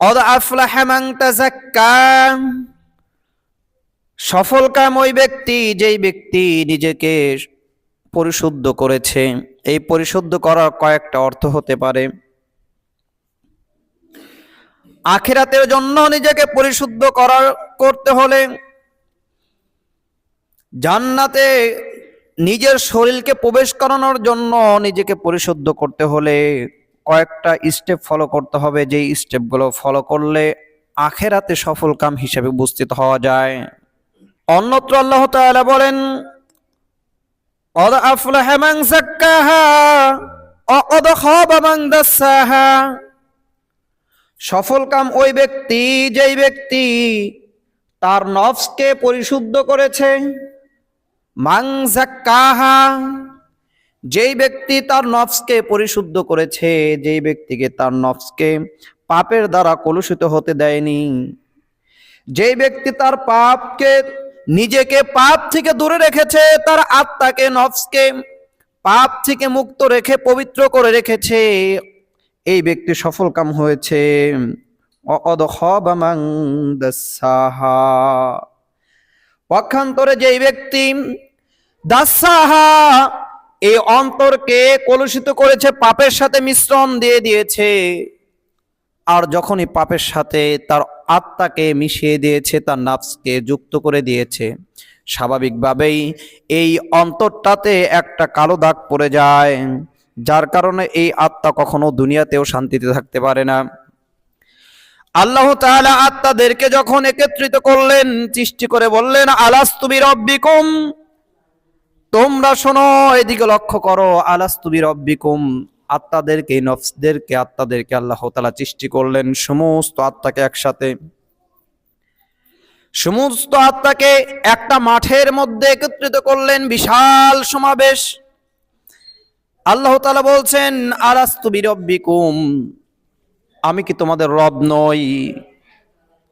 কদ আফলাহা মান তাযাক্কা, সফল কাম ওই ব্যক্তি যেই ব্যক্তি নিজেকে পরিশুদ্ধ করেছে। এই পরিশুদ্ধ করার কয়েকটা অর্থ হতে পারে। আখিরাতের জন্য নিজেকে পরিশুদ্ধ করতে হলে, জান্নাতে নিজের শরীরকে প্রবেশ করানোর জন্য নিজেকে পরিশুদ্ধ করতে হলে কয়েকটা স্টেপ ফলো করতে হবে, যেই স্টেপগুলো ফলো করলে আখিরাতে সফল কাম হিসেবে উপস্থিত হওয়া যায়। অন্যত্র আল্লাহ তাআলা বলেন, কদ আফলাহা মান যাক্কাহা ওয়া কদ খাবা মান দাসসাহা, সফল কাম ওই ব্যক্তি যেই ব্যক্তি তার নফসকে পরিশুদ্ধ করেছে। মান যাক্কাহা, যেই ব্যক্তি তার নফসকে পরিশুদ্ধ করেছে, যেই ব্যক্তিকে তার নফসকে পাপের দ্বারা কলুষিত হতে দেয়নি, যেই ব্যক্তি তার পাপকে, নিজেকে পাপ থেকে দূরে রেখেছে, তার আত্মাকে নফসকে পাপ থেকে মুক্ত রেখে পবিত্র করে রেখেছে, এই ব্যক্তি সফল কাম হয়েছে। অকদ খাবা মান দাসসাহা, পক্ষান্তরে যেই ব্যক্তি দাসসাহা, এই অন্তরকে কলুষিত করেছে, পাপের সাথে মিশ্রণ দিয়ে দিয়েছে, আর যখনই পাপের সাথে তার আত্মাকে মিশিয়ে দিয়েছে, তার নাফসকে যুক্ত করে দিয়েছে, স্বাভাবিকভাবেই এই অন্তরটাতে একটা কালো দাগ পড়ে যায়, যার কারণে এই আত্মা কখনো দুনিয়াতেও শান্তিতে থাকতে পারে না। আল্লাহ তাআলা আত্মাদেরকে যখন একত্রিত করলেন, সৃষ্টি করে বললেন, আলাস্তু বিরব্বিকুম, তোমরা শোনো, এদিকে লক্ষ্য করো, আলাস্তু বিরব্বিকুম, আত্মাদেরকে, নফসদেরকে, আত্মাদেরকে আল্লাহ তাআলা সৃষ্টি করলেন, সমস্ত আত্মাকে একসাথে, সমস্ত আত্মাকে একটা মাঠের মধ্যে একত্রিত করলেন, বিশাল সমাবেশ। আল্লাহ তাআলা বলছেন, আলাস্তু বিরব্বিকুম, আমি কি তোমাদের রব নই?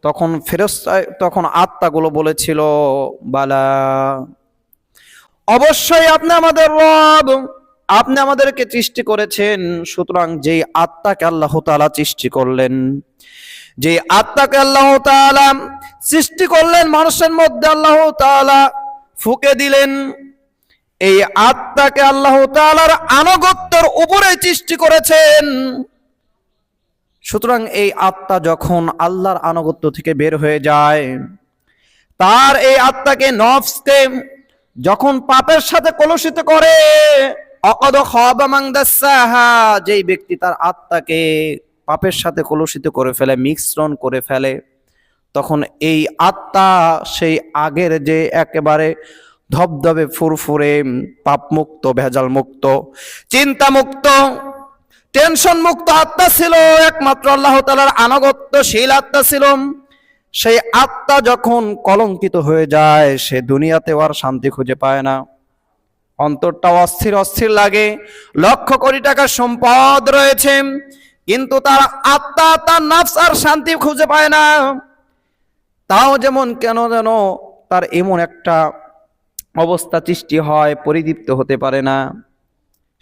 তখন ফেরেশতা, তখন আত্মাগুলো বলেছিল, বালা, অবশ্যই আপনি আমাদের রব, আপনি আমাদেরকে সৃষ্টি করেছেন। সুতরাং যে আত্মাকে আল্লাহ তাআলা সৃষ্টি করলেন, যে আত্মাকে আল্লাহ তাআলা সৃষ্টি করলেন, মানুষের মধ্যে আল্লাহ তাআলা ফুঁকে দিলেন, এই আত্মাকে আল্লাহ তাআলার আনুগত্যের উপরে সৃষ্টি করেছেন। সুতরাং এই আত্মা যখন আল্লাহর আনুগত্য থেকে বের হয়ে যায়, তার এই আত্মাকে, নফসকে যখন পাপের সাথে কলুষিত করে, অকদ খাবা মান দাসসাহা, যেই ব্যক্তি তার আত্মাকে পাপের সাথে কলুষিত করে ফেলে, মিশ্রণ করে ফেলে, তখন এই আত্মা সেই আগের যে একেবারে ধবধবে ফুরফুরে পাপ মুক্ত, ভেজাল মুক্ত, চিন্তা মুক্ত, টেনশন মুক্ত আত্মা ছিল, একমাত্র আল্লাহ তাআলার আনুগত্যশীল আত্মা ছিল, সেই আত্মা যখন কলঙ্কিত হয়ে যায়, সে দুনিয়াতেও আর শান্তি খুঁজে পায় না, অন্তরটা অস্থির অস্থির লাগে। লক্ষ কোটি টাকার সম্পদ রয়েছে, কিন্তু তার আত্মা, তার নফস আর শান্তি খুঁজে পায় না। তাও যেমন কেন যেন তার এমন একটা অবস্থা সৃষ্টি হয়, পরিতৃপ্ত হতে পারে না,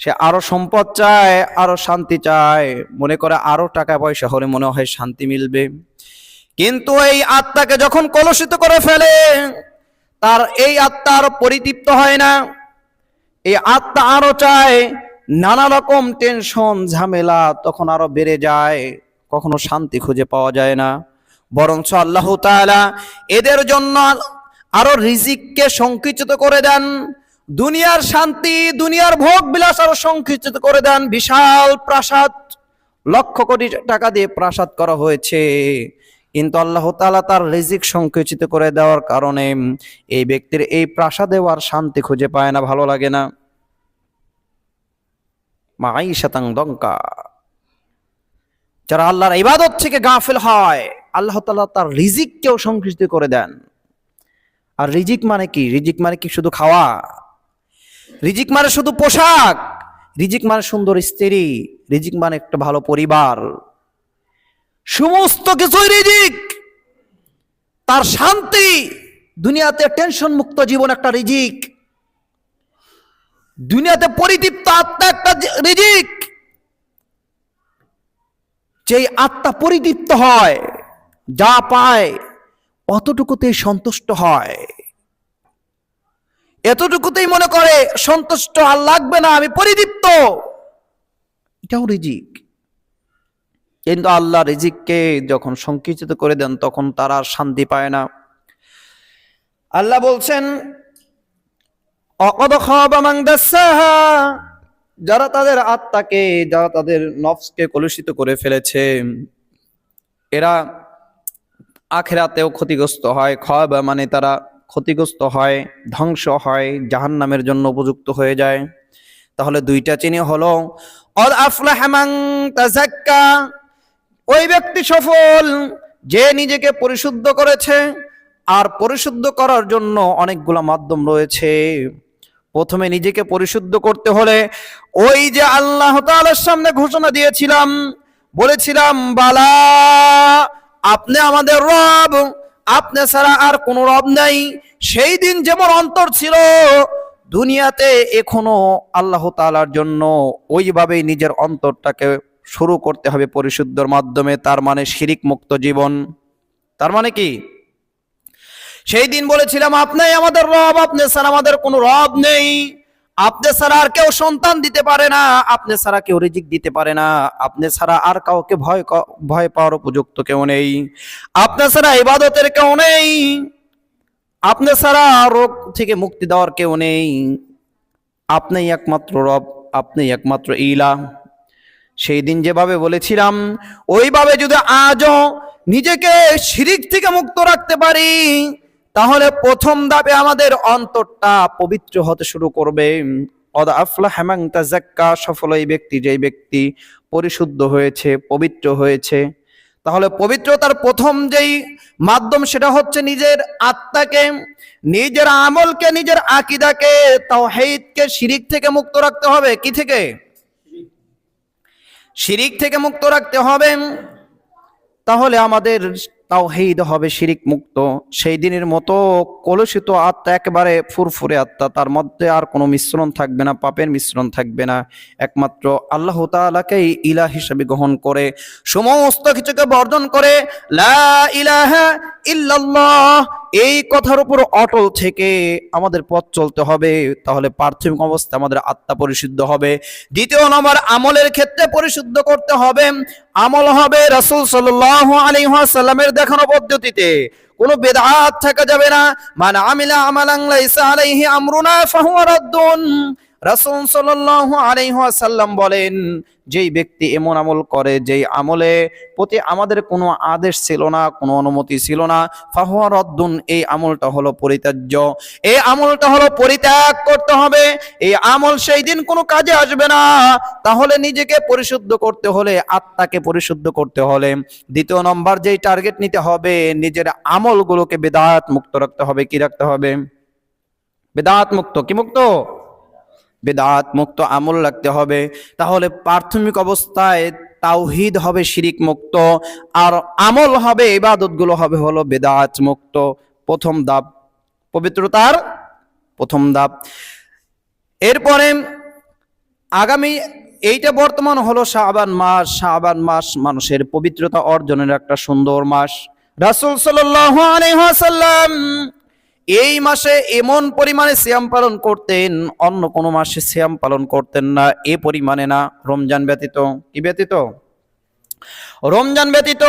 সে আরো সম্পদ চায়, আরো শান্তি চায়, মনে করে আরো টাকা পয়সা হলে মনে হয় শান্তি মিলবে। কিন্তু এই আত্মাকে যখন কলুষিত করে ফেলে, তার এই আত্মা আরো পরিতৃপ্ত হয় না, এই আত্মা আরো চায়, নানা রকম টেনশন ঝামেলা তখন আরো বেড়ে যায়, কখনো শান্তি খুঁজে পাওয়া যায় না। বরঞ্চ আল্লাহ তাআলা এদের জন্য আরো রিজিককে সংকুচিত করে দেন, দুনিয়ার শান্তি, দুনিয়ার ভোগ বিলাস আরো সংকুচিত করে দেন। বিশাল প্রাসাদ, লক্ষ কোটি টাকা দিয়ে প্রাসাদ করা হয়েছে, কিন্তু আল্লাহ তাআলা তার রিজিক সংকুচিত করে দেওয়ার কারণে এই ব্যক্তির এই প্রাসাদেও আর শান্তি খুঁজে পায় না, ভালো লাগে না। মাঈশাতান দঙ্কা, যারা আল্লাহর ইবাদত থেকে গাফিল হয়, আল্লাহ তাআলা তার রিজিককেও সংকুচিত করে দেন। আর রিজিক মানে কি? রিজিক মানে কি শুধু খাওয়া? রিজিক মানে শুধু পোশাক? রিজিক মানে সুন্দর স্ত্রী? রিজিক মানে একটা ভালো পরিবার? সমস্ত কিছুই রিজিক। তার শান্তি, দুনিয়াতে টেনশন মুক্ত জীবন একটা রিজিক, দুনিয়াতে পরিতৃপ্ত আত্মা একটা রিজিক। যেই আত্মা পরিতৃপ্ত হয়, যা পায় অতটুকুতেই সন্তুষ্ট হয়, এতটুকুতেই মনে করে সন্তুষ্ট, আর লাগবে না, আমি পরিতৃপ্ত। এটাও রিজিক। কিন্তু আল্লাহ রিজিককে যখন সংকুচিত করে দেন তখন তারা আর শান্তি পায় না। আল্লাহ বলছেন, অকদ খাবা মান দাসসাহা, যারা তাদের আত্মাকে, যারা তাদের নফসকে কলুষিত করে ফেলেছে, এরা আখিরাতেও ক্ষতিগ্রস্ত হয়। খাবা মানে তারা ক্ষতিগ্রস্ত হয়, ধ্বংস হয়, জাহান্নামের জন্য উপযুক্ত হয়ে যায়। তাহলে দুইটা চিহ্ন হলো, অদ আফলাহা মান তাযাক্কা, ওই ব্যক্তি সফল যে নিজেকে পরিশুদ্ধ করেছে। আর পরিশুদ্ধ করার জন্য অনেকগুলো মাধ্যম রয়েছে। প্রথমে নিজেকে পরিশুদ্ধ করতে হলে ওই যে আল্লাহ তাআলার সামনে ঘোষণা দিয়েছিলাম, বলেছিলাম, বালা, আপনি আমাদের রব, আপনি ছাড়া আর কোনো রব নাই। সেই দিন যেমন অন্তর ছিল দুনিয়াতে এখনো আল্লাহ তাআলার জন্য ওইভাবেই নিজের অন্তরটাকে শুরু করতে হবে পরিশুদ্ধর মাধ্যমে। তার মানে শিরিক মুক্ত জীবন। তার মানে কি? সেই দিন বলেছিলাম, আপনি আমাদের রব, আপনি ছাড়া আমাদের কোনো রব নেই, আপনি ছাড়া আর কেউ সন্তান দিতে পারে না, আপনি ছাড়া কেউ রিজিক দিতে পারে না, আপনি ছাড়া আর কাউকে ভয় পাওয়ার উপযুক্ত কেউ নেই, আপনি ছাড়া ইবাদতের কেউ নেই, আপনি ছাড়া রোগ থেকে মুক্তি দেওয়ার কেউ নেই, আপনিই একমাত্র রব, আপনিই একমাত্র ইলাহ। সেই দিন যেভাবে বলেছিলাম ওইভাবে যদি আজও নিজেকে শিরিক থেকে মুক্ত রাখতে পারি, তাহলে প্রথম ধাপে আমাদের অন্তরটা পবিত্র হতে শুরু করবে। কদ আফলাহা মান তাযাক্কা, সফল ওই ব্যক্তি যেই ব্যক্তি পরিশুদ্ধ হয়েছে, পবিত্র হয়েছে। তাহলে পবিত্রতার প্রথম যেই মাধ্যম সেটা হচ্ছে নিজের আত্মাকে, নিজের আমলকে, নিজের আকীদাকে, তাওহীদকে শিরিক থেকে মুক্ত রাখতে হবে। কি থেকে? শিরিক থেকে মুক্ত রাখতে হবে। তাহলে আমাদের তাওহীদ হবে শিরিক মুক্ত। সেই দিনের মতো কলুষিত আত্মা, একেবারে ফুরফুরে আত্মা, তার মধ্যে আর কোনো মিশ্রণ থাকবে না, পাপের মিশ্রণ থাকবে না। একমাত্র আল্লাহ তাআলাকেই ইলাহ হিসেবে গ্রহণ করে, সমস্ত কিছুকে বর্জন করে লা ইলাহা ইল্লাল্লাহ এই কথার উপর অটল থেকে আমাদের পথ চলতে হবে। তাহলে প্রাথমিক অবস্থায় আমাদের আত্মা পরিশুদ্ধ হবে। দ্বিতীয় নম্বর, আমলের ক্ষেত্রে পরিশুদ্ধ করতে হবে। আমল হবে রাসূল সাল্লাল্লাহু আলাইহি ওয়াসাল্লামের দেখানো পদ্ধতিতে, কোনো বেদাত থাকা যাবে না। মান আমিলা আমালান লাইসা আলাইহি আমরুনা ফাহুয়া রাদ্দুন। রাসূল সাল্লাল্লাহু আলাইহি ওয়াসাল্লাম বলেন, যেই ব্যক্তি এমন আমল করে যেই আমলে প্রতি আমাদের কোনো আদেশ ছিল না, কোনো অনুমতি ছিল না, ফাহুয়া রাদ্দুন, এই আমলটা হলো পরিত্যাজ্য, এই আমলটা হলো পরিত্যাগ করতে হবে। এই আমল সেই দিন কোনো কাজে আসবে না। তাহলে নিজেকে পরিশুদ্ধ করতে হলে, আত্মাকে পরিশুদ্ধ করতে হলে দ্বিতীয় নম্বর যেই টার্গেট নিতে হবে, নিজের আমলগুলোকে বেদাত মুক্ত রাখতে হবে। কি রাখতে হবে? বেদাত মুক্ত। কি মুক্ত? বেদাত মুক্ত আমল রাখতে হবে। তাহলে প্রাথমিক অবস্থায় তাওহীদ হবে শিরিক মুক্ত, আর আমল হবে, ইবাদতগুলো হবে হলো বেদাত মুক্ত। প্রথম ধাপ, পবিত্রতার প্রথম ধাপ। এরপরে আগামী, এইটা বর্তমান হলো শাবান মাস। শাবান মাস মানুষের পবিত্রতা অর্জনের একটা সুন্দর মাস। রাসূল সাল্লাল্লাহু আলাইহি ওয়াসাল্লাম এই মাসে এমন পরিমাণে সিয়াম পালন করতেন, অন্য কোনো মাসে সিয়াম পালন করতেন না এ পরিমাণে না, রমজান ব্যতীত। কি ব্যতীত? রমজান ব্যতীত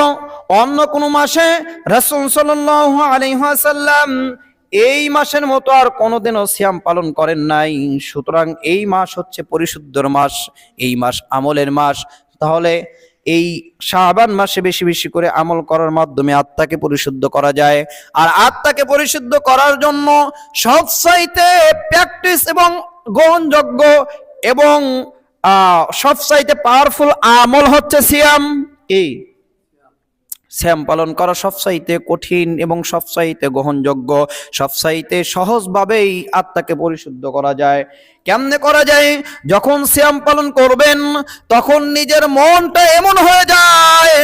অন্য কোনো মাসে রাসূল সাল্লাল্লাহু আলাইহি ওয়াসাল্লাম এই মাসের মতো আর কোনোদিনও সিয়াম পালন করেন নাই। সুতরাং এই মাস হচ্ছে পরিশুদ্ধর মাস, এই মাস আমলের মাস। তাহলে এই শাবান মাসে বেশি বেশি করে আমল করার মাধ্যমে আত্মাকে পরিশুদ্ধ করা যায়। আর আত্মাকে পরিশুদ্ধ করার জন্য সবচাইতে প্র্যাকটিস এবং গ্রহণযোগ্য এবং সবচাইতে পাওয়ারফুল আমল হচ্ছে সিয়াম। এই সিয়াম পালন করা সবচাইতে কঠিন এবং সবচাইতে গ্রহণযোগ্য, সবচাইতে সহজভাবেই আত্মাকে পরিশুদ্ধ করা যায়। কেমনে করা যায়? যখন সিয়াম পালন করবেন তখন নিজের মনটা এমন হয়ে যায়,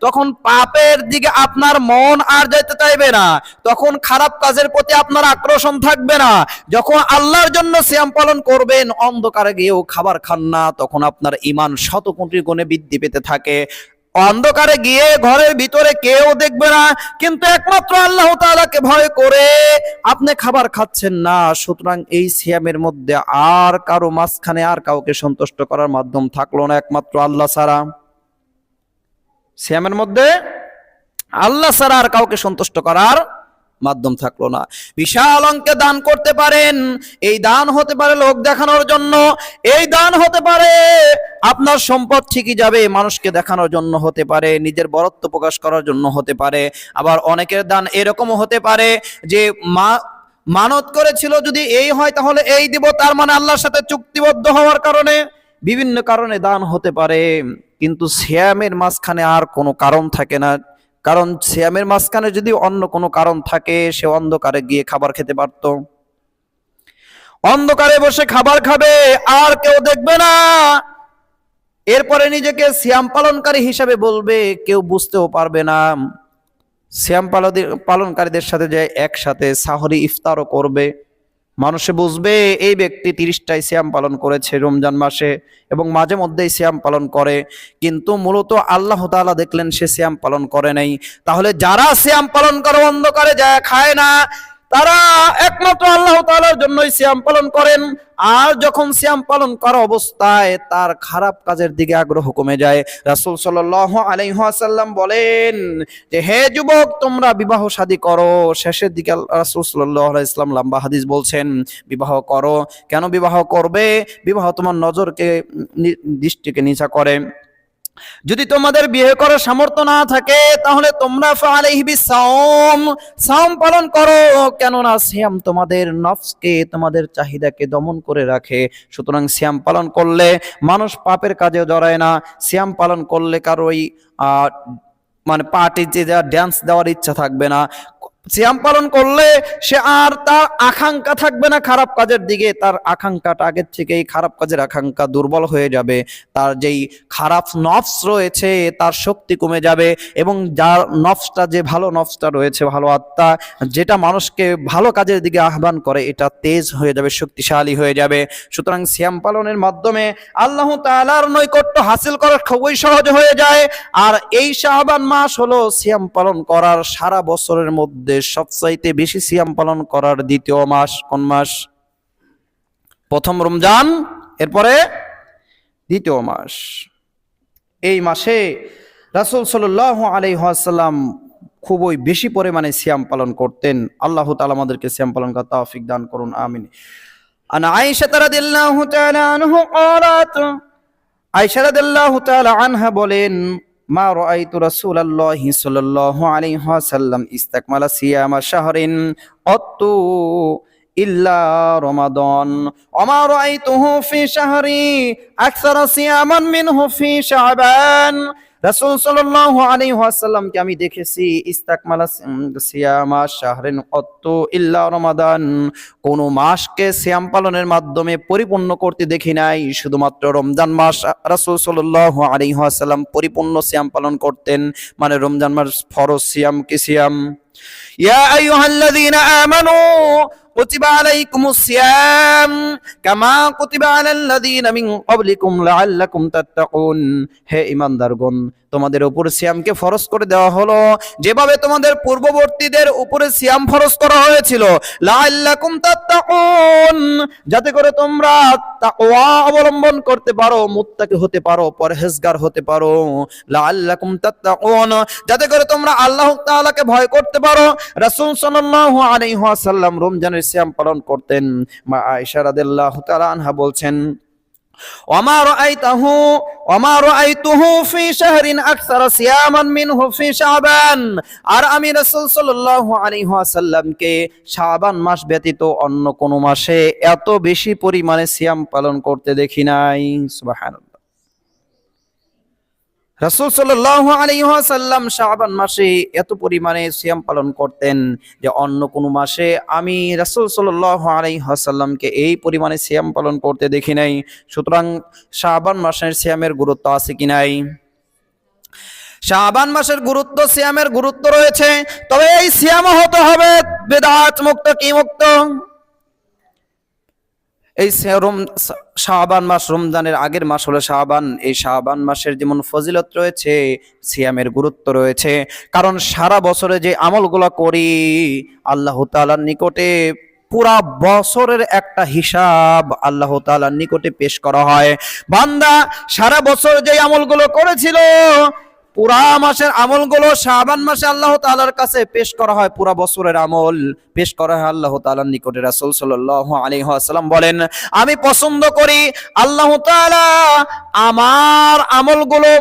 তখন পাপের দিকে আপনার মন আর যেতে চাইবে না, তখন খারাপ কাজের প্রতি আপনার আকর্ষণ থাকবে না। যখন আল্লাহর জন্য সিয়াম পালন করবেন, অন্ধকারে গিয়েও খাবার খান না, তখন আপনার ঈমান শত কোটি গুণে বৃদ্ধি পেতে থাকে। অন্ধকারে গিয়ে ঘরের ভিতরে কেউ দেখবে না, কিন্তু একমাত্র আল্লাহ তাআলাকে ভয় করে আপনি খাবার খাচ্ছেন না। সুতরাং এই সিয়ামের মধ্যে আর কারো মাঝখানে আর কাউকে সন্তুষ্ট করার মাধ্যম থাকলো না, একমাত্র আল্লাহ ছাড়া। সিয়ামের মধ্যে আল্লাহ ছাড়া আর কাউকে সন্তুষ্ট করার মাধ্যম থাকলো না। বিশাল অঙ্কে দান করতে পারেন, এই দান হতে পারে লোক দেখানোর জন্য, এই দান হতে পারে আপনার সম্পদ ঠিকই যাবে মানুষকে দেখানোর জন্য হতে পারে, নিজের বরত্ব প্রকাশ করার জন্য হতে পারে। আবার অনেকের দান এরকমও হতে পারে যে মানত করেছিল যদি এই হয় তাহলে এই দিব, তার মানে আল্লাহর সাথে চুক্তিবদ্ধ হওয়ার কারণে বিভিন্ন কারণে দান হতে পারে। কিন্তু সিয়ামের মাঝখানে আর কোনো কারণ থাকে না, কারণ সিয়ামের মাঝখানে যদি অন্য কোনো কারণ থাকে সে অন্ধকারে গিয়ে খাবার খেতে পারত, অন্ধকারে বসে খাবার খাবে আর কেউ দেখবে না, এরপরে নিজেকে সিয়াম পালনকারী হিসাবে বলবে, কেউ বুঝতেও পারবে না। সিয়াম পালনকারীদের সাথে যে একসাথে সাহরি ইফতারও করবে, মানুষে বুঝবে এই ব্যক্তি 30টাই সিয়াম পালন করেছে রমজান মাসে এবং মাঝে মধ্যেই সিয়াম পালন করে, কিন্তু মূলত আল্লাহ তাআলা দেখলেন সে সিয়াম পালন করে নাই। তাহলে যারা সিয়াম পালন করে অন্ধকারে যায় খায় না, তারা একমাত্র আল্লাহ তাআলার জন্যই সিয়াম পালন করেন। আর যখন সিয়াম পালন করা অবস্থায় তার খারাপ কাজের দিকে আগ্রহ কমে যায়, রাসূল সাল্লাল্লাহু আলাইহি ওয়াসাল্লাম বলেন যে হে যুবক তোমরা বিবাহ শাদী করো। শেষের দিকে রাসূল সাল্লাল্লাহু আলাইহি ওয়াসাল্লাম লম্বা হাদিস বলছেন বিবাহ করো। কেন বিবাহ করবে? বিবাহ তোমার নজরকে দৃষ্টিকে নিচা করে। যদি তোমাদের বিয়ে করার সামর্থ্য না থাকে তাহলে তোমরা ফালাইহি বিসাওম, সাওম পালন করো, কেননা সিয়াম তোমাদের নফসকে, তোমাদের চাহিদাকে দমন করে রাখে। সুতরাং সিয়াম পালন করলে মানুষ পাপের কাজে জড়ায় না, সিয়াম পালন করলে কারোই মানে পার্টিতে ড্যান্স দেওয়ার ইচ্ছা থাকবে না। সিয়াম পালন করলে সে আর তার আকাঙ্ক্ষা থাকবে না খারাপ কাজের দিকে, তার আকাঙ্ক্ষাটা আগের থেকেই খারাপ কাজের আকাঙ্ক্ষা দুর্বল হয়ে যাবে, তার যেই খারাপ নফস রয়েছে তার শক্তি কমে যাবে, এবং যার নফসটা, যে ভালো নফসটা রয়েছে, ভালো আত্মা যেটা মানুষকে ভালো কাজের দিকে আহ্বান করে, এটা তেজ হয়ে যাবে, শক্তিশালী হয়ে যাবে। সুতরাং সিয়াম পালনের মাধ্যমে আল্লাহ তাআলার নৈকট্য হাসিল করা খুবই সহজ হয়ে যায়। আর এই শাবান মাস হলো সিয়াম পালন করার সারা বছরের মধ্যে সবচাইতে বেশি সিয়াম পালন করার দ্বিতীয় মাস। কোন মাস? প্রথম রমজান, এরপরে দ্বিতীয় মাস। এই মাসে রাসূল সাল্লাল্লাহু আলাইহি ওয়াসাল্লাম খুবই বেশি পরিমাণে সিয়াম পালন করতেন। আল্লাহ তাআলা আমাদেরকে সিয়াম পালন করার তৌফিক দান করুন, আমিন। আন আয়েশা রাদিয়াল্লাহু তাআলা আনহা ক্বালাত, আয়েশা রাদিয়াল্লাহু তাআলা আনহা বলেন মা রাআইতু রাসূলুল্লাহি সাল্লাল্লাহু আলাইহি ওয়াসাল্লাম ইস্তাকমালা সিয়ামা শাহরিন আত্তু ইল্লা রমাদান ওয়া মা রাআইতুহু ফি শাহরি আকসারা সিয়ামান মিনহু ফি শাবান। রাসূল সাল্লাল্লাহু আলাইহি ওয়াসাল্লামকে আমি দেখেছি ইস্তাকমালা সিয়ামা শাহরিন আত্তু ইল্লা রমাদান, কোন মাসকে সিয়াম পালনের মাধ্যমে পরিপূর্ণ করতে দেখি নাই, শুধুমাত্র রমজান মাস রাসূল সাল্লাল্লাহু আলাইহি ওয়াসাল্লাম পরিপূর্ণ সিয়াম পালন করতেন। মানে রমজান মাস ফরজ সিয়াম কি সিয়াম? ইয়া আইয়ুহাল্লাযীনা আমানু কুতিবা আলাইকুমুস সিয়াম কামা কুতিবা আলাল্লাযীনা মিন ক্বাবলিকুম লাআল্লাকুম তাত্তাকুন। হে ঈমানদারগণ, তোমাদের উপর সিয়ামকে ফরজ করে দেওয়া হলো যেভাবে তোমাদের পূর্ববর্তীদের উপরে সিয়াম ফরজ করা হয়েছিল, লাআল্লাকুম তাত্তাকুন, যাতে করে তোমরা তাকওয়া অবলম্বন করতে পারো, মুত্তাকি হতে পারো, পরহেজগার হতে পারো। লাআল্লাকুম তাত্তাকুন, যাতে করে তোমরা আল্লাহ তাআলাকে ভয় করতে পারো। রাসূল সাল্লাল্লাহু আলাইহি ওয়াসাল্লাম রমজানের সিয়াম পালন করতেন। মা আয়েশা রাদিয়াল্লাহু তাআলা আনহা বলছেন ওমা রাআইতুহু ফি শাহরিন আকসারা সিয়ামান মিনহু ফি শাবান, আর আমি রাসূল সাল্লাল্লাহু আলাইহি ওয়াসাল্লামকে শাবান মাস ব্যতীত অন্য কোন মাসে এত বেশি পরিমাণে সিয়াম পালন করতে দেখি নাই। সুবহানাল্লাহ। রাসূল সাল্লাল্লাহু আলাইহি ওয়াসাল্লাম শাবান মাসে এত পরিমাণে সিয়াম পালন করতেন যে অন্য কোন মাসে আমি রাসূল সাল্লাল্লাহু আলাইহি ওয়াসাল্লামকে এই পরিমাণে সিয়াম পালন করতে দেখি নাই। সুতরাং শাবান মাসের সিয়ামের গুরুত্ব আছে কি নাই? শাবান মাসের গুরুত্ব, সিয়ামের গুরুত্ব রয়েছে, তবে এই সিয়াম হতে হবে বিদআত মুক্ত, কি মুক্ত? এই শাবান মাস, রমজানের আগের মাস হলো শাবান। এই শাবান মাসের যেমন ফজিলত রয়েছে, সিয়ামের গুরুত্ব রয়েছে। কারণ সারা বছরে যে আমলগুলো করি, আল্লাহ তাআলার নিকটে পুরা বছরের একটা হিসাব আল্লাহ তাআলার নিকটে পেশ করা হয়। বান্দা সারা বছর যে আমলগুলো করেছিল, পুরা মাসের আমলগুলো শাবান মাসে আল্লাহ তাআলার কাছে পেশ করা হয়। পুরা বছরের আমল পেশ করা হয় আল্লাহ তাআলার নিকটে। রাসূল সাল্লাল্লাহু আলাইহি ওয়াসাল্লাম বলেন, আমি পছন্দ করি আল্লাহ তাআলা আমার আমলগুলো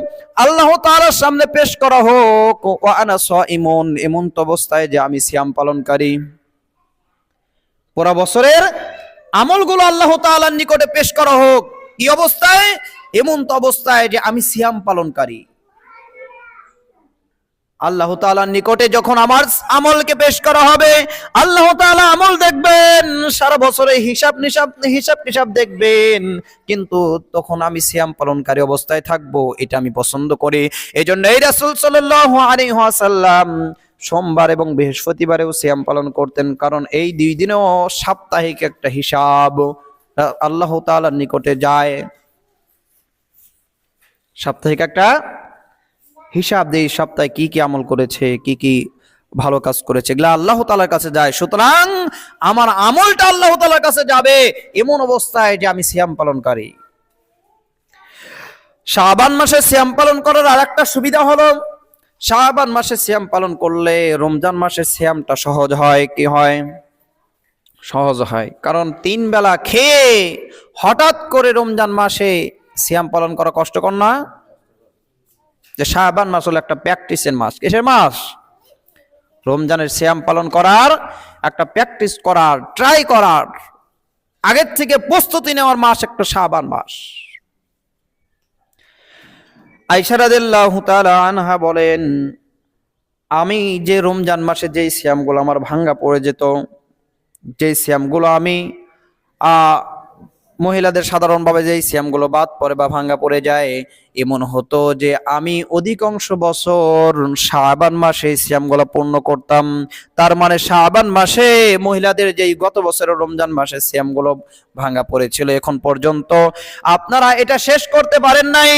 আল্লাহ তাআলার সামনে পেশ করা হোক ওয়া আনা সাইমুন, এমন অবস্থায় যে আমি সিয়াম পালনকারী। পুরা বছরের আমলগুলো আল্লাহ তাআলার নিকটে পেশ করা হোক কি অবস্থায়? এমন অবস্থায় যে আমি সিয়াম পালনকারী। আল্লাহ তাআলার নিকটে যখন আমার আমলকে পেশ করা হবে, আল্লাহ তাআলা আমল দেখবেন, সারা বছরে হিসাব দেখবেন, কিন্তু তখন আমি সিয়াম পালনকারী অবস্থায় থাকবো। এটা আমি পছন্দ করি। এজন্য এই রাসূল সাল্লাল্লাহু আলাইহি ওয়াসাল্লাম সোমবার এবং বৃহস্পতিবারেও সিয়াম পালন করতেন। কারণ এই দুই দিনেও সাপ্তাহিক একটা হিসাব আল্লাহ তাআলার নিকটে যায়। সাপ্তাহিক একটা হিসাব দেই, সপ্তাহে কি কি আমল করেছে, কি কি ভালো কাজ করেছে, এগুলা আল্লাহ তাআলার কাছে যায়। সুতরাং আমার আমলটা আল্লাহ তাআলার কাছে যাবে এমন অবস্থায় যে আমি সিয়াম পালনকারী। শাবান মাসে সিয়াম পালন করার আরেকটা সুবিধা হলো, শাবান মাসে সিয়াম পালন করলে রমজান মাসে সিয়ামটা সহজ হয়। কি হয়? সহজ হয়। কারণ 3 বেলা খেয়ে হঠাৎ করে রমজান মাসে সিয়াম পালন করা কষ্টকর না? যে শাবান মাস হলো একটা প্র্যাকটিসের মাস। কিসের মাস? রমজানের সিয়াম পালন করার একটা প্র্যাকটিস করার, ট্রাই করার, আগের থেকে প্রস্তুতি নেওয়ার মাস একটা শাবান মাস। আয়েশা রাদিয়াল্লাহু তাআলা আনহা বলেন, আমি যে রমজান মাসে যেই সিয়ামগুলো আমার ভাঙ্গা পড়ে যেত, যেই সিয়ামগুলো আমি মহিলাদের সাধারণভাবে যেই সিয়ামগুলো বাদ পড়ে বা ভাঙ্গা পড়ে যায়, এমন হতো যে আমি অধিকাংশ বছর শাবান মাসে সিয়ামগুলো পূর্ণ করতাম। তার মানে শাবান মাসে মহিলাদের যেই গত বছরের রমজান মাসে সিয়ামগুলো ভাঙ্গা পড়েছিল, এখন পর্যন্ত আপনারা এটা শেষ করতে পারেন নাই,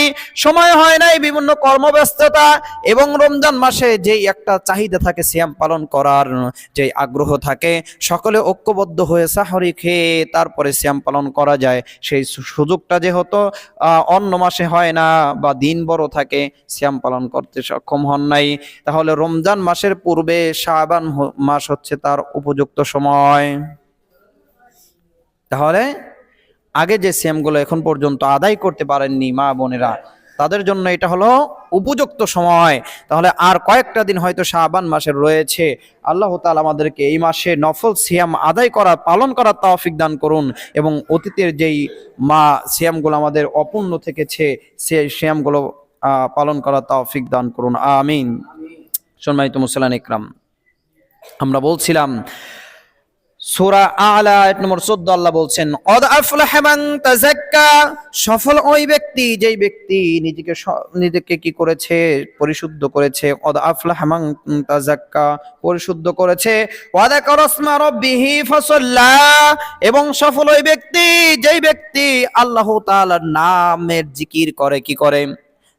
সময় হয় নাই, বিভিন্ন কর্মব্যস্ততা, এবং রমজান মাসে যেই একটা চাহিদা থাকে সিয়াম পালন করার, যেই আগ্রহ থাকে, সকলে ঐক্যবদ্ধ হয়ে সাহরি খেয়ে তারপরে সিয়াম পালন করা যায়। সেই সুযোগটা যেহেতু অন্য মাসে হয় না বা দিন বড় থাকে, সিয়াম পালন করতে সক্ষম হন নাই, তাহলে রমজান মাসের পূর্বে শাবান মাস হচ্ছে তার উপযুক্ত সময়। তাহলে আগে যে সিয়ামগুলো এখন পর্যন্ত আদায় করতে পারেননি মা বোনেরা, তাদের জন্য এটা হলো উপযুক্ত সময়। তাহলে আর কয়েকটা দিন হয়তো শাবান মাসের রয়েছে। আল্লাহ তাআলা আমাদেরকে এই মাসে নফল সিয়াম আদায় করা, পালন করার তৌফিক দান করুন, এবং অতীতের যেই সিয়ামগুলো আমাদের অপূর্ণ থেকেছে সেই সিয়ামগুলো পালন করার তৌফিক দান করুন। আমিন। সম্মানিত মুসলিম ইকরাম, আমরা বলছিলাম সূরা আলা আয়াত নম্বর 14 আল্লাহ বলছেন, কদ আফলাহা মান তাযাক্কা, সফল ওই ব্যক্তি যেই ব্যক্তি নিজেকে কি করেছে? পরিশুদ্ধ করেছে। কদ আফলাহা মান তাযাক্কা, পরিশুদ্ধ করেছে। ওয়া যাকারা ইসমা রাব্বিহি ফাসাল্লা, এবং সফল ওই ব্যক্তি যেই ব্যক্তি আল্লাহ তাআলার নামের জিকির করে। কি করে?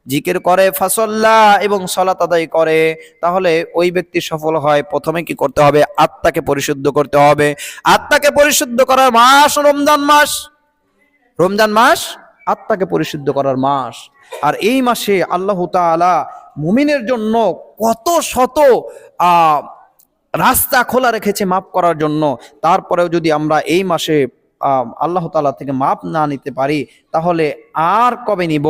জিকির করে। ফাসাল্লা, এবং সালাত আদায় করে। তাহলে ওই ব্যক্তি সফল হয়। প্রথমে কি করতে হবে? আত্মাকে পরিশুদ্ধ করতে হবে। আত্মাকে পরিশুদ্ধ করার মাস রমজান মাস। রমজান মাস আত্মাকে পরিশুদ্ধ করার মাস। আর এই মাসে আল্লাহ তাআলা মুমিনের জন্য কত শত রাস্তা খোলা রেখেছে মাফ করার জন্য। তারপরেও যদি আমরা এই মাসে আল্লাহ তাআলা থেকে মাপ না নিতে পারি, তাহলে আর কবে নিব?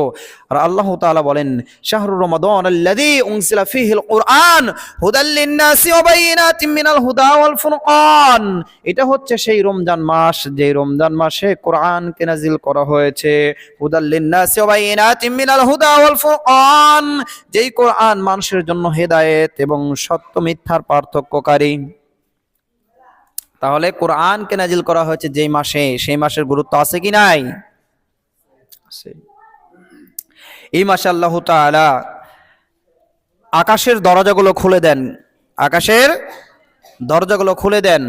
আর আল্লাহ তাআলা বলেন, শাহরু রমাদান আল্লাযী উনজিলা ফীহিল কুরআন হুদাল লিন-নাসি ওয়া বাইয়িনাতিন মিনাল হুদা ওয়াল ফুরকান। এটা হচ্ছে সেই রমজান মাস, যে রমজান মাসে কোরআনকে নাজিল করা হয়েছে। হুদাল লিন-নাসি ওয়া বাইয়িনাতিন মিনাল হুদা ওয়াল ফুরকান, যেই কোরআন মানুষের জন্য হেদায়েত এবং সত্য মিথ্যার পার্থক্যকারী। তাহলে কোরআনকে নাজিল করা হয়েছে যেই মাসে, সেই মাসের গুরুত্ব আছে কি নাই? আছে। এই মাসে আল্লাহ তাআলা আকাশের দরজাগুলো খুলে দেন। আকাশের দরজাগুলো খুলে দেন।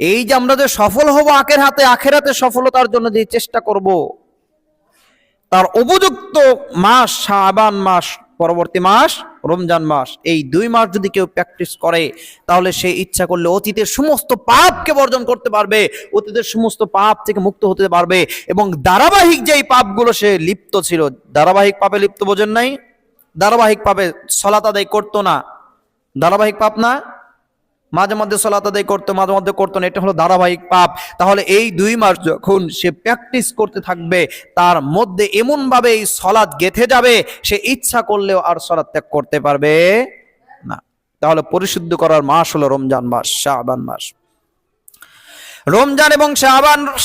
এই যে আমরা যে সফল হব আখেরাতে সফলতার জন্য যে চেষ্টা করব, তার উপযুক্ত মাস শাবান মাস, পরবর্তী মাস রমজান মাস, এই 2 মাস যদি কেউ প্র্যাকটিস করে তাহলে সে ইচ্ছা করলে অতীতের সমস্ত পাপকে বর্জন করতে পারবে, অতীতের সমস্ত পাপ থেকে মুক্ত হতে পারবে। এবং ধারাবাহিক যেই পাপগুলো সে লিপ্ত ছিল, ধারাবাহিক পাপে লিপ্ত, বোঝেন নাই? ধারাবাহিক পাপে সালাত আদায় করতো না, ধারাবাহিক পাপ না, মাঝে মধ্যে সালাত আদায় করতো মাঝে মধ্যে করতো না, এটা হলো ধারাবাহিক পাপ। তাহলে এই 2 মাস যখন সে প্র্যাকটিস করতে থাকবে, তার মধ্যে এমন ভাবে এই সালাত গেঁথে যাবে, সে ইচ্ছা করলেও আর সালাত ত্যাগ করতে পারবে না। তাহলে পরিশুদ্ধ করার মাস হলো রমজান মাস, শাবান মাস। রমজান এবং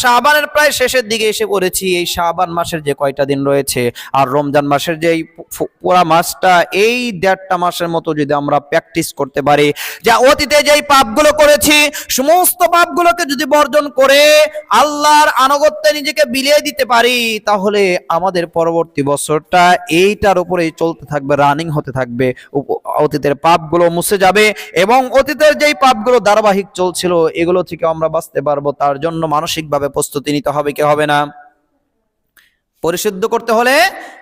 শাবানের প্রায় শেষের দিকে এসে পড়েছি। এই শাবান মাসের যে কয়টা দিন রয়েছে আর রমজান মাসের যে পুরা মাসটা, এই 1.5টা মাসের মতো যদি আমরা প্র্যাকটিস করতে পারি, যা অতীতে যেই পাপগুলো করেছি সমস্ত পাপগুলোকে যদি বর্জন করে আল্লাহর আনুগত্যে নিজেকে বিলিয়ে দিতে পারি, তাহলে আমাদের পরবর্তী বছরটা এইটার উপরেই চলতে থাকবে, রানিং হতে থাকবে। অতীতের পাপগুলো মুছে যাবে এবং অতীতের যেই পাপগুলো ধারাবাহিক চলছিল এগুলো থেকে আমরা বাঁচতে পারবো। তার জন্য মানসিকভাবে প্রস্তুতি নিতে হবে, কি হবে না? পরিশুদ্ধ করতে হলে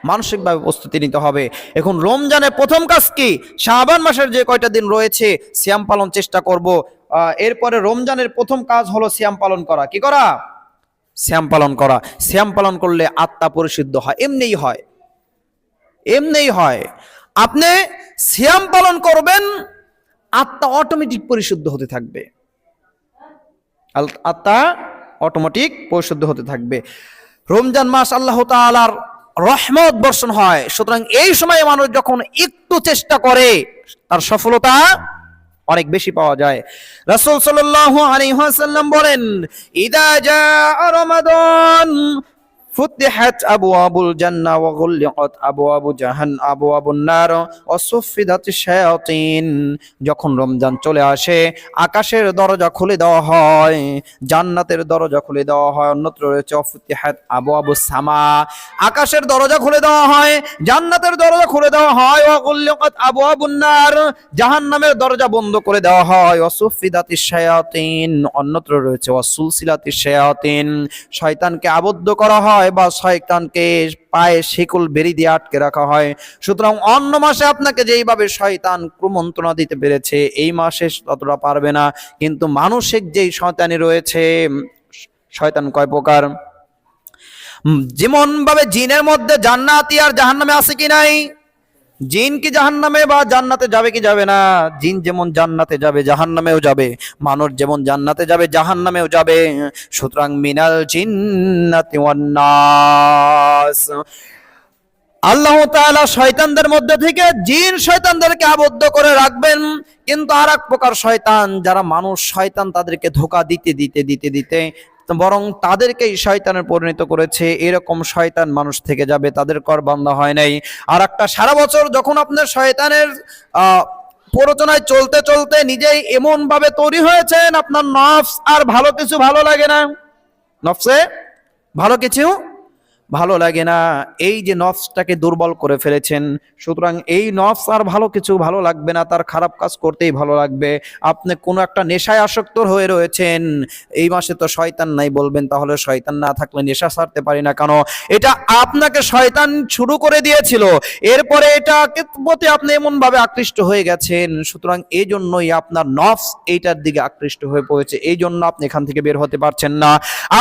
মানসিকভাবে প্রস্তুতি নিতে হবে। এখন রমজানের প্রথম কাজ কি? শাবান মাসের যে কয়টা দিন রয়েছে সিয়াম পালন চেষ্টা করব। এরপরে রমজানের প্রথম কাজ হলো সিয়াম পালন করা। কি করা? সিয়াম পালন করা। সিয়াম পালন করলে আত্মা পরিশুদ্ধ হয়, এমনিই হয়, এমনিই হয়। আপনি সিয়াম পালন করবেন, আত্মা অটোমেটিক পরিশুদ্ধ হতে থাকবে, আত্মা অটোমেটিক পরিশুদ্ধ হতে থাকবে। রমজান মাস আল্লাহ তাআলার রহমত বর্ষণ হয়, সুতরাং এই সময়ে মানুষ যখন একটু চেষ্টা করে তার সফলতা অনেক বেশি পাওয়া যায়। রাসূল সাল্লাল্লাহু আলাইহি ওয়াসাল্লাম বলেন, ইদা জাআ রমাদান ফুতিহাত আবওয়াবুল জান্নাহ ওয়া গুলিকাত আবওয়াবুন নার ওয়া সুফিদাতিশ শায়াতিন। যখন রমজান চলে আসে আকাশের দরজা খুলে দেওয়া হয়, জান্নাতের দরজা খুলে দেওয়া হয়। অন্যত্র রয়েছে ফুতিহাত আবওয়াবুস সামা, আকাশের দরজা খুলে দেওয়া হয়, জান্নাতের দরজা খুলে দেওয়া হয়। ওয়া গুলিকাত আবওয়াবুন নার, জাহান্নামের দরজা বন্ধ করে দেওয়া হয়। ওয়া সুফিদাতিশ শায়াতিন, অন্যত্র রয়েছে ওয়া সুলসিলাতিশ শায়াতিন, শয়তানকে আবদ্ধ করা হয় বা শয়তানকে পায়ে শিকল বেরি দিয়ে আটকে রাখা হয়। সুতরাং অন্য মাসে আপনাকে যেইভাবে শয়তান কুমন্ত্রণা দিতে পেরেছে, এই মাসে ততটা পারবে না। কিন্তু মানসিক যেই শয়তানি রয়েছে, শয়তান কয় প্রকার? যেমন ভাবে জিনের মধ্যে জান্নাতি আর জাহান্নামে আছে কি নাই? জিন কি জাহান্নামে বা জান্নাতে যাবে কি যাবে না? জিন যেমন জান্নাতে যাবে জাহান্নামেও যাবে, মানুষ যেমন জান্নাতে যাবে জাহান্নামেও যাবে। সুতরাং মিনাল জিন্নাতি ওয়ান নাস, আল্লাহ তাআলা শয়তানদের মধ্যে থেকে জিন শয়তানদেরকে আবদ্ধ করে রাখবেন। কিন্তু আর এক প্রকার শয়তান, যারা মানুষ শয়তান, তাদেরকে ধোঁকা দিতে দিতে দিতে দিতে বরং তাদেরকেই শয়তানের পরিণত করেছে। এরকম শয়তান মানুষ থেকে যাবে, তাদের কর বান্দা হয় নাই। আর একটা সারা বছর যখন আপনার শয়তানের প্ররোচনায় চলতে চলতে নিজেই এমন ভাবে তৈরি হয়েছেন, আপনার নফস আর ভালো কিছু ভালো লাগে না, নফসে ভালো কিছু ভালো লাগে না। এই যে নফসটাকে দুর্বল করে ফেলেছেন, সুতরাং এই নফস আর ভালো কিছু ভালো লাগবে না, তার খারাপ কাজ করতেই ভালো লাগবে। আপনি কোনো একটা নেশায় আসক্ত হয়ে রয়েছেন, এই মাসে তো শয়তান নাই বলবেন, তাহলে শয়তান না থাকলে নেশা ছাড়তে পারি না কেন? এটা আপনাকে শয়তান শুরু করে দিয়েছিল, এরপরে এটা প্রতি আপনি এমন ভাবে আকৃষ্ট হয়ে গেছেন। সুতরাং এই জন্যই আপনার নফস এইটার দিকে আকৃষ্ট হয়ে পড়েছে, এই জন্য আপনি এখান থেকে বের হতে পারছেন না।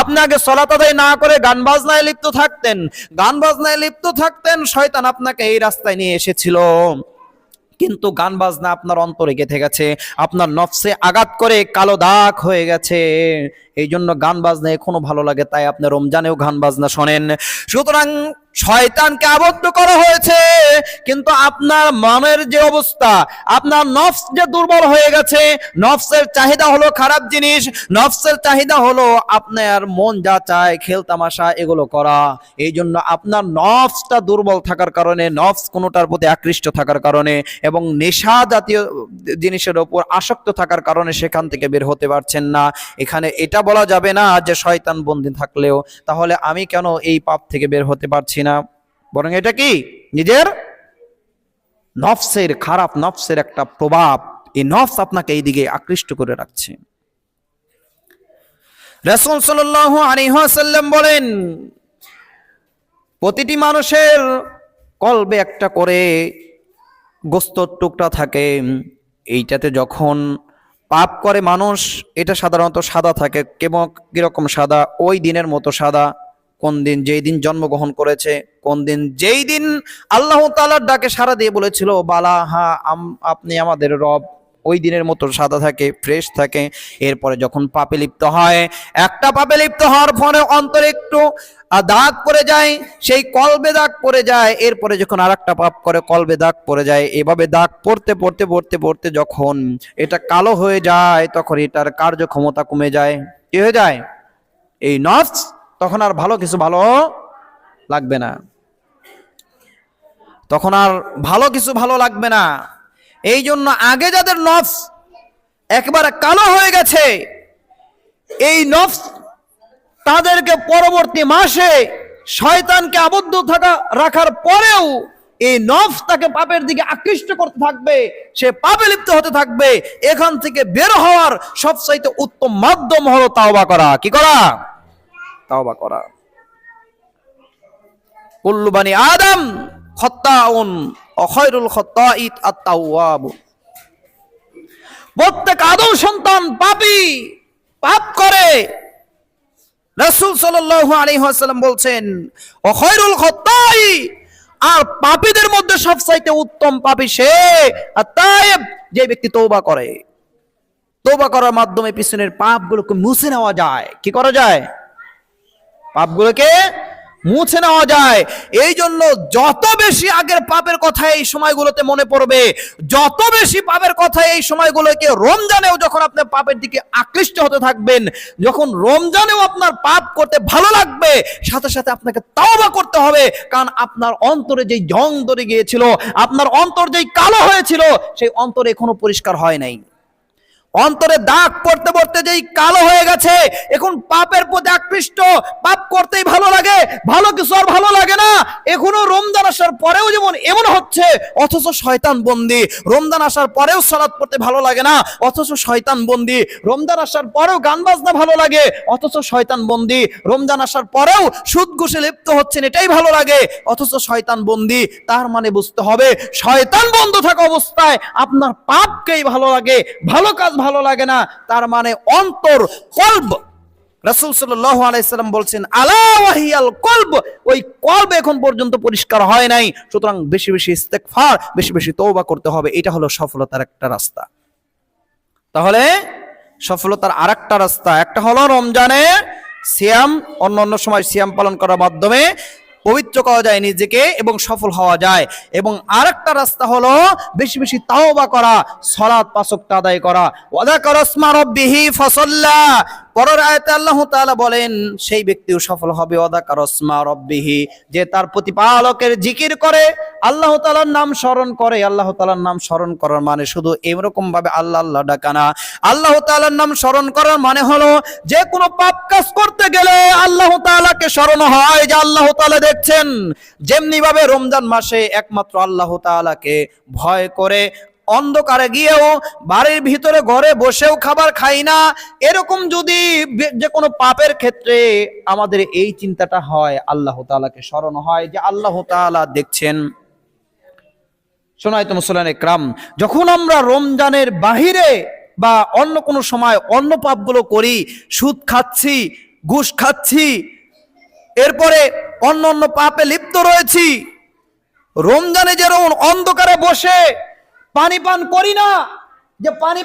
আপনি আগে সালাত আদায় না করে গান বাজনায় লিপ্ত গান বাজনায় লিপ্ত থাকতেন, শয়তান আপনাকে এই রাস্তায় নিয়ে এসেছিল। কিন্তু গান বাজনা আপনার অন্তরে গেঁথে গেছে, আপনার নফসে আঘাত করে কালো দাগ হয়ে গেছে। এই জন্য গান বাজনা এখনো ভালো লাগে, তাই আপনি রমজানেও গান বাজনা শোনেন। সুতরাং শয়তানকে আবদ্ধ করা হয়েছে, কিন্তু আপনার মনের যে অবস্থা, আপনার নফস যে দুর্বল হয়ে গেছে, নফসের চাহিদা হলো খারাপ জিনিস, নফসের চাহিদা হলো আপনার মন যা চায় খেল তামাশা এগুলো করা। এই জন্য আপনার নফসটা দুর্বল থাকার কারণে, নফস কোনোটার প্রতি আকৃষ্ট থাকার কারণে এবং নেশা জাতীয় জিনিসের ওপর আসক্ত থাকার কারণে সেখান থেকে বের হতে পারছেন না। এখানে এটা বলা যাবে না যে শয়তান বন্দী থাকলেও তাহলে আমি কেন এই পাপ থেকে বের হতে পারছি না, বরং এটা কি নিজের নফসের, খারাপ নফসের একটা প্রভাব। এই নফস আপনাকে এই দিকে আকৃষ্ট করে রাখছে। রাসূল সাল্লাল্লাহু আলাইহি ওয়াসাল্লাম বলেন, প্রতিটি মানুষের কলবে একটা করে গোস্তর টুকরা থাকে। এইটাতে যখন পাপ করে মানুষ, এটা সাধারণত সাদা থাকে। কিরকম সাদা? ওই দিনের মতো সাদা। কোন দিন? যেই দিন জন্মগ্রহণ করেছে। কোন দিন? যেই দিন আল্লাহ তাআলার ডাকে সাড়া দিয়ে বলেছিল বালা হা আপনি আমাদের রব। ওই দিনের মতো সাদা থাকে, ফ্রেশ থাকে। এরপরে যখন পাপে লিপ্ত হয়, একটা পাপে লিপ্ত হওয়ার পরে অন্তরে একটু দাগ পড়ে যায়, সেই কলবে দাগ পড়ে যায়। এরপরে যখন আরেকটা পাপ করে, কলবে দাগ পড়ে যায়। এভাবে দাগ পড়তে পড়তে পড়তে পড়তে যখন এটা কালো হয়ে যায়, তখন এটার কার্যক্ষমতা কমে যায়। কি হয়ে যায়? এই নফস তখন আর ভালো কিছু ভালো লাগবে না, তখন আর ভালো কিছু ভালো লাগবে না। এই জন্য আগে যাদের নফস একবারে কালো হয়ে গেছে, এই নফস তাদেরকে পরবর্তী মাসে শয়তানকে আবদ্ধ রাখার পরেও এই নফস তাকে পাপের দিকে আকৃষ্ট করতে থাকবে, সে পাপে লিপ্ত হতে থাকবে। এখান থেকে বের হওয়ার সবচাইতে উত্তম মাধ্যম হলো তাওবা করা। কি করা? তাওবা করা। কুল্লু বানি আদম খাত্তাউন ওয়া খায়রুল খাত্তাইত আত-তাওয়াব। প্রত্যেক আদম সন্তান পাপী, পাপ করে। রাসূল সাল্লাল্লাহু আলাইহি ওয়াসাল্লাম বলছেন ওয়া খায়রুল খাত্তাই, আর পাপীদের মধ্যে সবচাইতে উত্তম পাপী সে আত-তায়েব, যে ব্যক্তি তওবা করে। তওবা করার মাধ্যমে পিছনের পাপগুলোকে মুছে নেওয়া যায়। কি করা যায়? পাপগুলোকে মুছে নেওয়া যায়। এই জন্য যত বেশি আগের পাপের কথা এই সময়গুলোতে মনে পড়বে, যত বেশি পাপের কথা এই সময়গুলোকে, রমজানেও যখন আপনি পাপের দিকে আকৃষ্ট হতে থাকবেন, যখন রমজানেও আপনার পাপ করতে ভালো লাগবে, সাথে সাথে আপনাকে তাওবা করতে হবে। কারণ আপনার অন্তরে যেই জং ধরে গিয়েছিল, আপনার অন্তর যেই কালো হয়েছিল, সেই অন্তর এখনো পরিষ্কার হয় নাই। অন্তরে দাগ পড়তে পড়তে যেই কালো হয়ে গেছে, এখন পাপের প্রতি আকৃষ্ট, পাপ করতেই ভালো লাগে, ভালো কিছু আর ভালো লাগে না। এখনো রমজান আসার পরেও যেমন এমন হচ্ছে, অথচ শয়তান বন্দী। রমজান আসার পরেও সালাত পড়তে ভালো লাগে না, অথচ শয়তান বন্দী। রমজান আসার পরেও গান বাজনা ভালো লাগে, অথচ শয়তান বন্দী। রমজান আসার পরেও সুদ ঘুষে লিপ্ত হচ্ছেন, এটাই ভালো লাগে, অথচ শয়তান বন্দী। তার মানে বুঝতে হবে, শয়তান বন্ধ থাকা অবস্থায় আপনার পাপকেই ভালো লাগে, ভালো কাজ ভালো লাগে না। তার মানে অন্তর, কলব। রাসূল সাল্লাল্লাহু আলাইহি সাল্লাম বলছেন আলা ওয়াহিয়াল কলব, ওই কলব এখন পর্যন্ত পরিষ্কার হয় নাই। সুতরাং বেশি বেশি ইস্তেগফার, বেশি বেশি তওবা করতে হবে। এটা হলো সফলতার একটা রাস্তা। তাহলে সফলতার আরেকটা রাস্তা, একটা হলো রমজানে সিয়াম, অন্য সময় সিয়াম পালন করার মাধ্যমে পবিত্র করা যায় নিজেকে এবং সফল হওয়া যায়। এবং আরেকটা রাস্তা হলো বেশি বেশি তাওবা করা, সালাত 5 ওয়াক্ত আদায় করা। ওয়া যাকারা ইসমা রাব্বিহি ফাসাল্লা, পরের আয়াতে আল্লাহ তাআলা বলেন সেই ব্যক্তিও সফল হবে। ওয়া যাকারা ইসমা রাব্বিহি, যে তার প্রতিপালকের জিকির করে, আল্লাহ তাআলার নাম স্মরণ করে। আল্লাহ তাআলার নাম স্মরণ করার মানে শুধু এরকম ভাবে আল্লাহ আল্লাহ ডাকা না। আল্লাহ তাআলার নাম স্মরণ করার মানে হলো যে কোনো পাপ কাজ করতে গেলে আল্লাহ তাআলাকে স্মরণ হয় যে আল্লাহ তাআলা দেখছেন। যেমনি ভাবে রমজান মাসে একমাত্র আল্লাহ তাআলাকে ভয় করে অন্ধকারে গিয়েও, বাড়ির ভিতরে ঘরে বসেও খাবার খাই না, এরকম যদি যে কোনো পাপের ক্ষেত্রে আমাদের এই চিন্তাটা হয়, আল্লাহ তাআলাকে স্মরণ হয় যে আল্লাহ তাআলা দেখছেন। শোনাইতো মুসলিম ইকরাম, যখন আমরা রমজানের বাহিরে বা অন্য কোনো সময় অন্য পাপগুলো করি, সুদ খাচ্ছি, ঘুষ খাচ্ছি, এরপরে অন্য অন্য পাপে লিপ্ত রয়েছি, রমজানে যেরকম অন্ধকারে বসে পানি পান করি না, যে পানি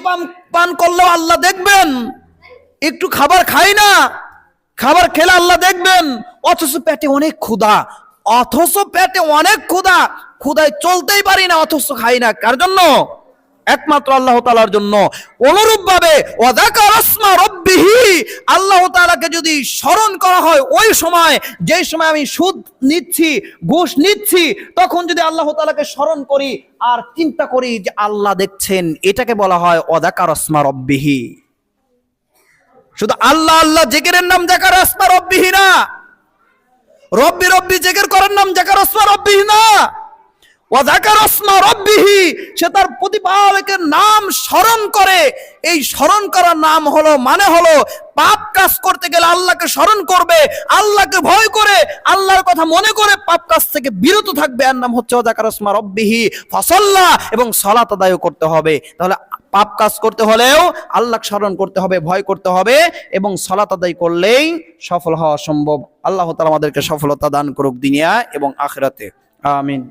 পান করলেও আল্লাহ দেখবেন, একটু খাবার খাই না, খাবার খেলে আল্লাহ দেখবেন, অথচ পেটে অনেক ক্ষুধা, ক্ষুধায় চলতেই পারি না, অথচ খাই না। কার জন্য? একমাত্র আল্লাহ তাআলার জন্য। অনুরূপ ভাবে ওয়া যাকারা ইসমা রাব্বিহি, আল্লাহ তাআলাকে যদি স্মরণ করা হয় ওই সময়, যেই সময় আমি সুদ নিচ্ছি, ঘুষ নিচ্ছি, তখন যদি আল্লাহ তাআলাকে স্মরণ করি আর চিন্তা করি যে আল্লাহ দেখছেন, এটাকে বলা হয় ওয়া যাকারা ইসমা রাব্বিহি। শুধু আল্লাহ আল্লাহ জিকিরের নাম যাকারা ইসমা রাব্বিহি না, রব্বি রব্বি জিকির করার নাম যাকারা ইসমা রাব্বিহি না। ওয়া যাকারা ইসমা রাব্বিহি, সে তার প্রতিপালকের নাম স্মরণ করে। এই স্মরণ করার নাম হলো মানে হলো পাপ কাজ করতে গেলে আল্লাহকে স্মরণ করবে, আল্লাহকে ভয় করে, আল্লাহর কথা মনে করে পাপ কাজ থেকে বিরত থাকবে। এর নাম হচ্ছে ওয়া যাকারা ইসমা রাব্বিহি ফাসাল্লা, এবং সালাত আদায় করতে হবে। তাহলে পাপ কাজ করতে হলেও আল্লাহকে স্মরণ করতে হবে, ভয় করতে হবে, এবং সালাত আদায় করলেই সফল হওয়া সম্ভব। আল্লাহ তাআলা আমাদেরকে সফলতা দান করুক দুনিয়া এবং আখিরাতে। আমিন।